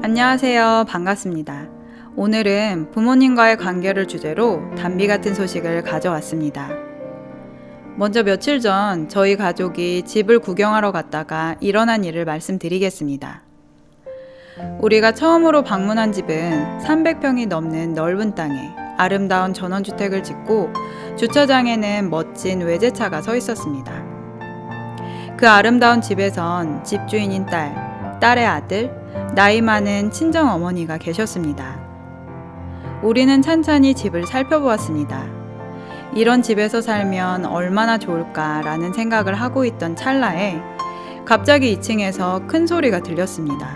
안녕하세요. 반갑습니다. 오늘은 부모님과의 관계를 주제로 단비 같은 소식을 가져왔습니다. 먼저 며칠 전 저희 가족이 집을 구경하러 갔다가 일어난 일을 말씀드리겠습니다. 우리가 처음으로 방문한 집은 300평이 넘는 넓은 땅에 아름다운 전원주택을 짓고 주차장에는 멋진 외제차가 서 있었습니다. 그 아름다운 집에선 집주인인 딸의 아들, 나이 많은 친정어머니가 계셨습니다. 우리는 찬찬히 집을 살펴보았습니다. 이런 집에서 살면 얼마나 좋을까라는 생각을 하고 있던 찰나에 갑자기 2층에서 큰 소리가 들렸습니다.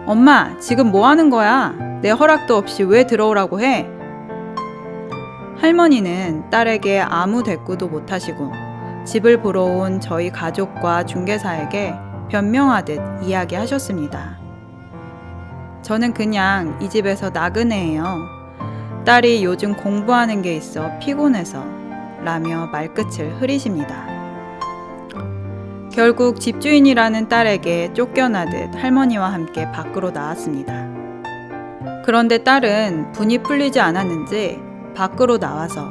엄마, 지금 뭐 하는 거야? 내 허락도 없이 왜 들어오라고 해? 할머니는 딸에게 아무 대꾸도 못하시고 집을 보러 온 저희 가족과 중개사에게 변명하듯 이야기하셨습니다. 저는 그냥 이 집에서 나그네예요. 딸이 요즘 공부하는 게 있어 피곤해서 라며 말끝을 흐리십니다. 결국 집주인이라는 딸에게 쫓겨나듯 할머니와 함께 밖으로 나왔습니다. 그런데 딸은 분이 풀리지 않았는지 밖으로 나와서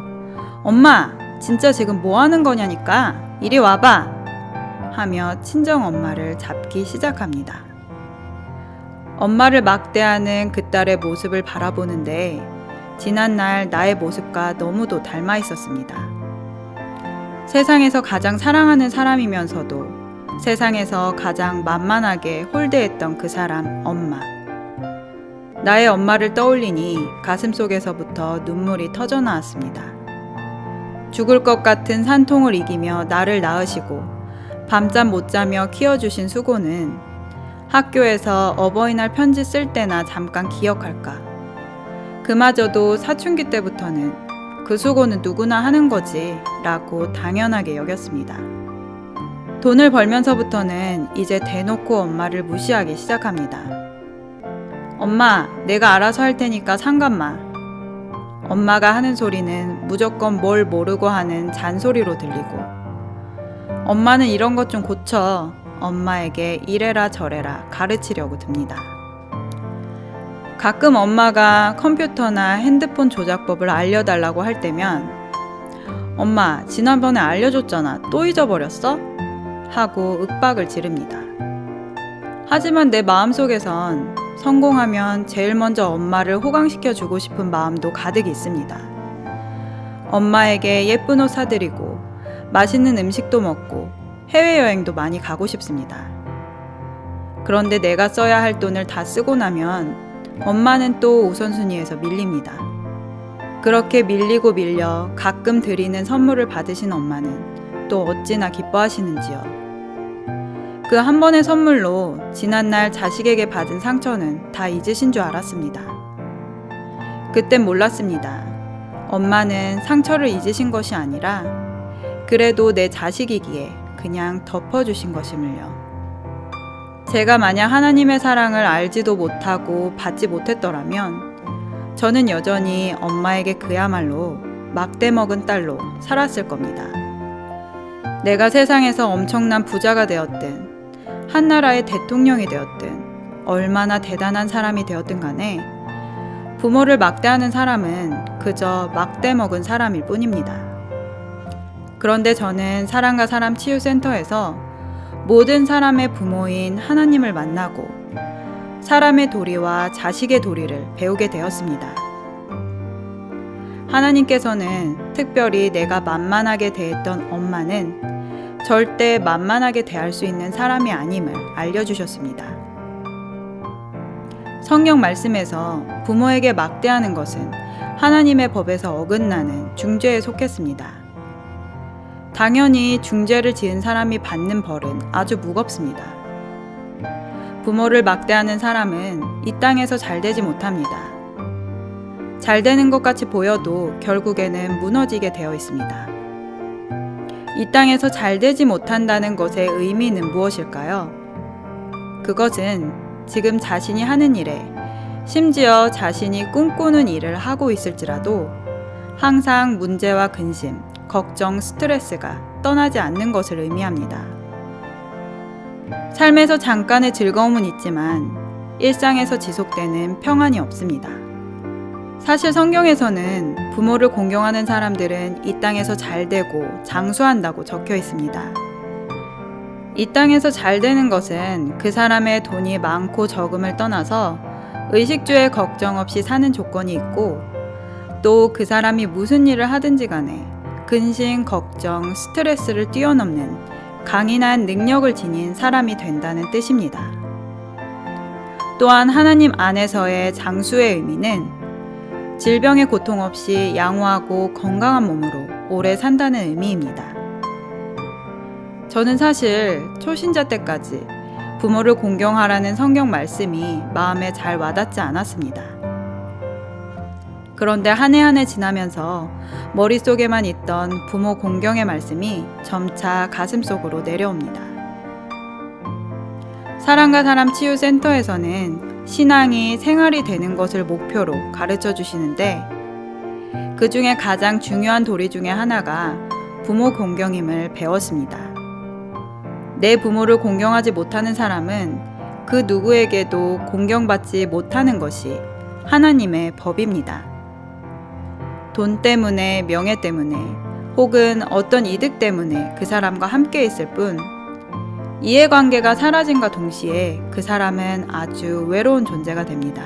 엄마, 진짜 지금 뭐 하는 거냐니까 이리 와봐 하며 친정엄마를 잡기 시작합니다. 엄마를 막대하는 그 딸의 모습을 바라보는데 지난날 나의 모습과 너무도 닮아 있었습니다. 세상에서 가장 사랑하는 사람이면서도 세상에서 가장 만만하게 홀대했던 그 사람, 엄마. 나의 엄마를 떠올리니 가슴속에서부터 눈물이 터져 나왔습니다. 죽을 것 같은 산통을 이기며 나를 낳으시고 밤잠 못 자며 키워주신 수고는 학교에서 어버이날 편지 쓸 때나 잠깐 기억할까. 그마저도 사춘기 때부터는 그 수고는 누구나 하는 거지 라고 당연하게 여겼습니다. 돈을 벌면서부터는 이제 대놓고 엄마를 무시하기 시작합니다. 엄마, 내가 알아서 할 테니까 상관 마. 엄마가 하는 소리는 무조건 뭘 모르고 하는 잔소리로 들리고 엄마는 이런 것 좀 고쳐 엄마에게 이래라 저래라 가르치려고 듭니다. 가끔 엄마가 컴퓨터나 핸드폰 조작법을 알려달라고 할 때면 엄마, 지난번에 알려줬잖아. 또 잊어버렸어? 하고 윽박을 지릅니다. 하지만 내 마음속에선 성공하면 제일 먼저 엄마를 호강시켜주고 싶은 마음도 가득 있습니다. 엄마에게 예쁜 옷 사드리고 맛있는 음식도 먹고 해외여행도 많이 가고 싶습니다. 그런데 내가 써야 할 돈을 다 쓰고 나면 엄마는 또 우선순위에서 밀립니다. 그렇게 밀리고 밀려 가끔 드리는 선물을 받으신 엄마는 또 어찌나 기뻐하시는지요. 그 한 번의 선물로 지난날 자식에게 받은 상처는 다 잊으신 줄 알았습니다. 그땐 몰랐습니다. 엄마는 상처를 잊으신 것이 아니라 그래도 내 자식이기에 그냥 덮어주신 것임을요. 제가 만약 하나님의 사랑을 알지도 못하고 받지 못했더라면 저는 여전히 엄마에게 그야말로 막대먹은 딸로 살았을 겁니다. 내가 세상에서 엄청난 부자가 되었든 한나라의 대통령이 되었든 얼마나 대단한 사람이 되었든 간에 부모를 막대하는 사람은 그저 막대먹은 사람일 뿐입니다. 그런데 저는 사람과 사람 치유센터에서 모든 사람의 부모인 하나님을 만나고 사람의 도리와 자식의 도리를 배우게 되었습니다. 하나님께서는 특별히 내가 만만하게 대했던 엄마는 절대 만만하게 대할 수 있는 사람이 아님을 알려주셨습니다. 성경 말씀에서 부모에게 막대하는 것은 하나님의 법에서 어긋나는 중죄에 속했습니다. 당연히 중죄를 지은 사람이 받는 벌은 아주 무겁습니다. 부모를 막대하는 사람은 이 땅에서 잘 되지 못합니다. 잘 되는 것 같이 보여도 결국에는 무너지게 되어 있습니다. 이 땅에서 잘 되지 못한다는 것의 의미는 무엇일까요? 그것은 지금 자신이 하는 일에 심지어 자신이 꿈꾸는 일을 하고 있을지라도 항상 문제와 근심, 걱정, 스트레스가 떠나지 않는 것을 의미합니다. 삶에서 잠깐의 즐거움은 있지만 일상에서 지속되는 평안이 없습니다. 사실 성경에서는 부모를 공경하는 사람들은 이 땅에서 잘 되고 장수한다고 적혀 있습니다. 이 땅에서 잘 되는 것은 그 사람의 돈이 많고 적음을 떠나서 의식주에 걱정 없이 사는 조건이 있고, 또 그 사람이 무슨 일을 하든지 간에 근심, 걱정, 스트레스를 뛰어넘는 강인한 능력을 지닌 사람이 된다는 뜻입니다. 또한 하나님 안에서의 장수의 의미는 질병의 고통 없이 양호하고 건강한 몸으로 오래 산다는 의미입니다. 저는 사실 초신자 때까지 부모를 공경하라는 성경 말씀이 마음에 잘 와닿지 않았습니다. 그런데 한 해 한 해 지나면서 머릿속에만 있던 부모 공경의 말씀이 점차 가슴속으로 내려옵니다. 사랑과 사람 치유센터에서는 신앙이 생활이 되는 것을 목표로 가르쳐 주시는데, 그 중에 가장 중요한 도리 중에 하나가 부모 공경임을 배웠습니다. 내 부모를 공경하지 못하는 사람은 그 누구에게도 공경받지 못하는 것이 하나님의 법입니다. 돈 때문에, 명예 때문에, 혹은 어떤 이득 때문에 그 사람과 함께 있을 뿐, 이해관계가 사라짐과 동시에 그 사람은 아주 외로운 존재가 됩니다.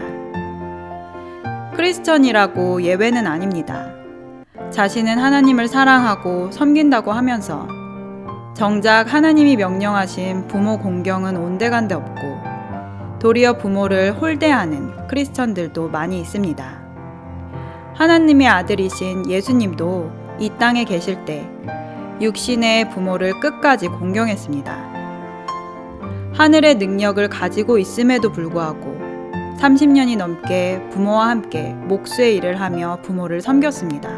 크리스천이라고 예외는 아닙니다. 자신은 하나님을 사랑하고 섬긴다고 하면서 정작 하나님이 명령하신 부모 공경은 온데간데 없고, 도리어 부모를 홀대하는 크리스천들도 많이 있습니다. 하나님의 아들이신 예수님도 이 땅에 계실 때 육신의 부모를 끝까지 공경했습니다. 하늘의 능력을 가지고 있음에도 불구하고 30년이 넘게 부모와 함께 목수의 일을 하며 부모를 섬겼습니다.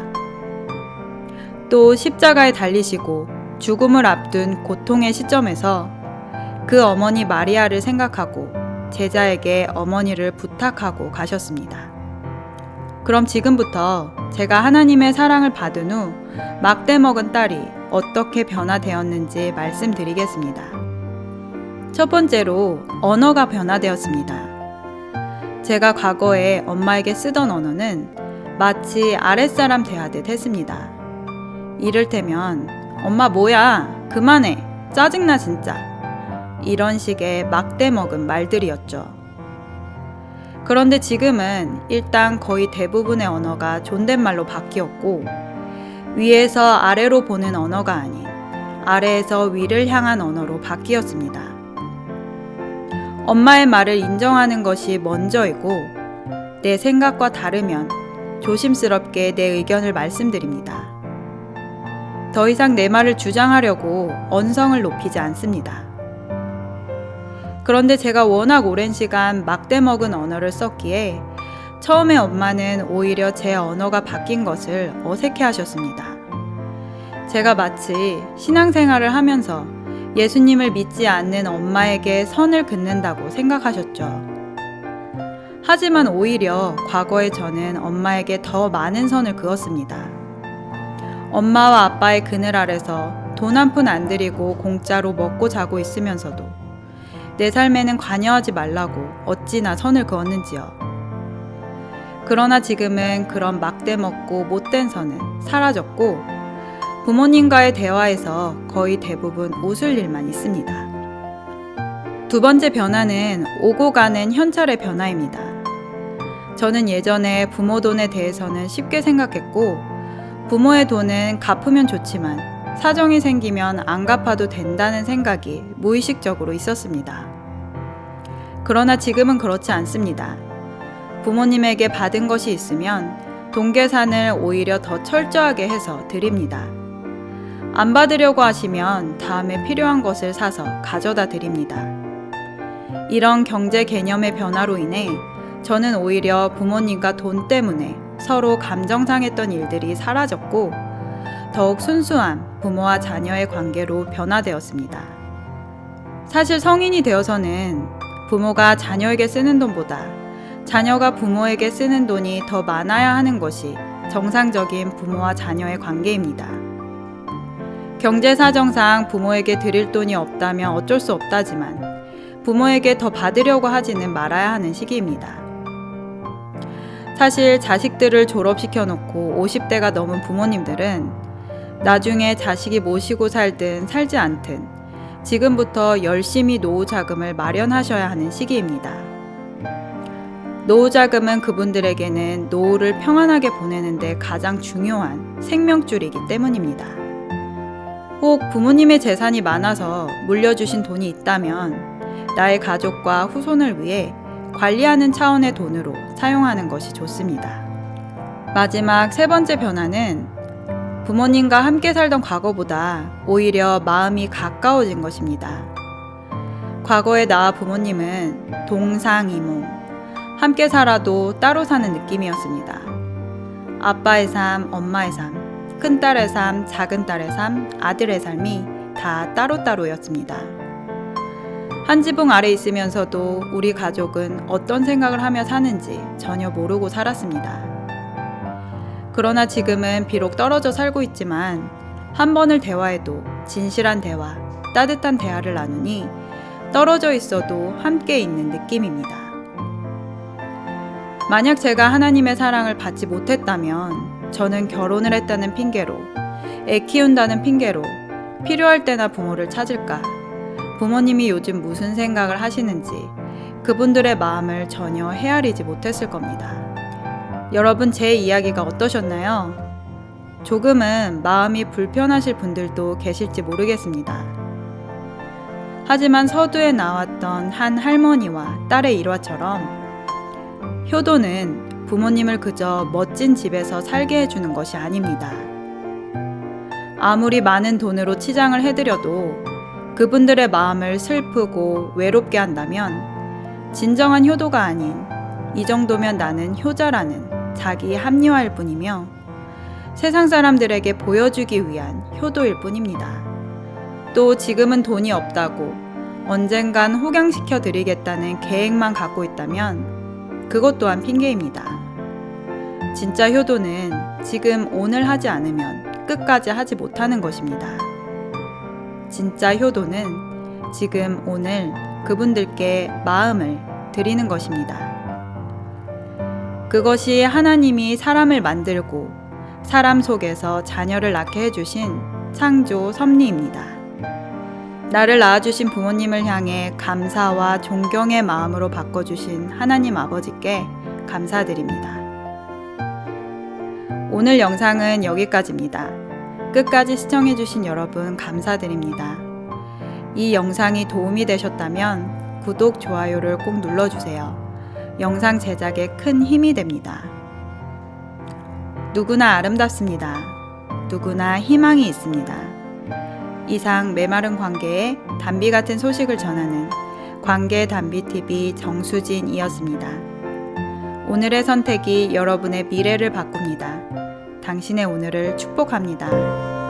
또 십자가에 달리시고 죽음을 앞둔 고통의 시점에서 그 어머니 마리아를 생각하고 제자에게 어머니를 부탁하고 가셨습니다. 그럼 지금부터 제가 하나님의 사랑을 받은 후 막대 먹은 딸이 어떻게 변화되었는지 말씀드리겠습니다. 첫 번째로 언어가 변화되었습니다. 제가 과거에 엄마에게 쓰던 언어는 마치 아랫사람 대하듯 했습니다. 이를테면 엄마 뭐야, 그만해, 짜증나 진짜, 이런 식의 막대 먹은 말들이었죠. 그런데 지금은 일단 거의 대부분의 언어가 존댓말로 바뀌었고, 위에서 아래로 보는 언어가 아닌 아래에서 위를 향한 언어로 바뀌었습니다. 엄마의 말을 인정하는 것이 먼저이고, 내 생각과 다르면 조심스럽게 내 의견을 말씀드립니다. 더 이상 내 말을 주장하려고 언성을 높이지 않습니다. 그런데 제가 워낙 오랜 시간 막대 먹은 언어를 썼기에 처음에 엄마는 오히려 제 언어가 바뀐 것을 어색해 하셨습니다. 제가 마치 신앙생활을 하면서 예수님을 믿지 않는 엄마에게 선을 긋는다고 생각하셨죠. 하지만 오히려 과거에 저는 엄마에게 더 많은 선을 그었습니다. 엄마와 아빠의 그늘 아래서 돈 한 푼 안 들이고 공짜로 먹고 자고 있으면서도 내 삶에는 관여하지 말라고 어찌나 선을 그었는지요. 그러나 지금은 그런 막대 먹고 못된 선은 사라졌고, 부모님과의 대화에서 거의 대부분 웃을 일만 있습니다. 두 번째 변화는 오고 가는 현찰의 변화입니다. 저는 예전에 부모 돈에 대해서는 쉽게 생각했고, 부모의 돈은 갚으면 좋지만 사정이 생기면 안 갚아도 된다는 생각이 무의식적으로 있었습니다. 그러나 지금은 그렇지 않습니다. 부모님에게 받은 것이 있으면 돈 계산을 오히려 더 철저하게 해서 드립니다. 안 받으려고 하시면 다음에 필요한 것을 사서 가져다 드립니다. 이런 경제 개념의 변화로 인해 저는 오히려 부모님과 돈 때문에 서로 감정 상했던 일들이 사라졌고, 더욱 순수한 부모와 자녀의 관계로 변화되었습니다. 사실 성인이 되어서는 부모가 자녀에게 쓰는 돈보다 자녀가 부모에게 쓰는 돈이 더 많아야 하는 것이 정상적인 부모와 자녀의 관계입니다. 경제 사정상 부모에게 드릴 돈이 없다면 어쩔 수 없다지만, 부모에게 더 받으려고 하지는 말아야 하는 시기입니다. 사실 자식들을 졸업시켜 놓고 50대가 넘은 부모님들은 나중에 자식이 모시고 살든 살지 않든 지금부터 열심히 노후 자금을 마련하셔야 하는 시기입니다. 노후 자금은 그분들에게는 노후를 평안하게 보내는데 가장 중요한 생명줄이기 때문입니다. 혹 부모님의 재산이 많아서 물려주신 돈이 있다면 나의 가족과 후손을 위해 관리하는 차원의 돈으로 사용하는 것이 좋습니다. 마지막 세 번째 변화는 부모님과 함께 살던 과거보다 오히려 마음이 가까워진 것입니다. 과거의 나와 부모님은 동상이몽, 함께 살아도 따로 사는 느낌이었습니다. 아빠의 삶, 엄마의 삶, 큰딸의 삶, 작은딸의 삶, 아들의 삶이 다 따로따로였습니다. 한 지붕 아래 있으면서도 우리 가족은 어떤 생각을 하며 사는지 전혀 모르고 살았습니다. 그러나 지금은 비록 떨어져 살고 있지만 한 번을 대화해도 진실한 대화, 따뜻한 대화를 나누니 떨어져 있어도 함께 있는 느낌입니다. 만약 제가 하나님의 사랑을 받지 못했다면 저는 결혼을 했다는 핑계로, 애 키운다는 핑계로 필요할 때나 부모를 찾을까? 부모님이 요즘 무슨 생각을 하시는지 그분들의 마음을 전혀 헤아리지 못했을 겁니다. 여러분, 제 이야기가 어떠셨나요? 조금은 마음이 불편하실 분들도 계실지 모르겠습니다. 하지만 서두에 나왔던 한 할머니와 딸의 일화처럼 효도는 부모님을 그저 멋진 집에서 살게 해주는 것이 아닙니다. 아무리 많은 돈으로 치장을 해드려도 그분들의 마음을 슬프고 외롭게 한다면 진정한 효도가 아닌 이 정도면 나는 효자라는 자기 합리화일 뿐이며 세상 사람들에게 보여주기 위한 효도일 뿐입니다. 또 지금은 돈이 없다고 언젠간 호강시켜 드리겠다는 계획만 갖고 있다면 그것 또한 핑계입니다. 진짜 효도는 지금 오늘 하지 않으면 끝까지 하지 못하는 것입니다. 진짜 효도는 지금 오늘 그분들께 마음을 드리는 것입니다. 그것이 하나님이 사람을 만들고 사람 속에서 자녀를 낳게 해주신 창조 섭리입니다. 나를 낳아주신 부모님을 향해 감사와 존경의 마음으로 바꿔주신 하나님 아버지께 감사드립니다. 오늘 영상은 여기까지입니다. 끝까지 시청해주신 여러분 감사드립니다. 이 영상이 도움이 되셨다면 구독, 좋아요를 꼭 눌러주세요. 영상 제작에 큰 힘이 됩니다. 누구나 아름답습니다. 누구나 희망이 있습니다. 이상 메마른 관계에 단비 같은 소식을 전하는 관계단비TV 정수진이었습니다. 오늘의 선택이 여러분의 미래를 바꿉니다. 당신의 오늘을 축복합니다.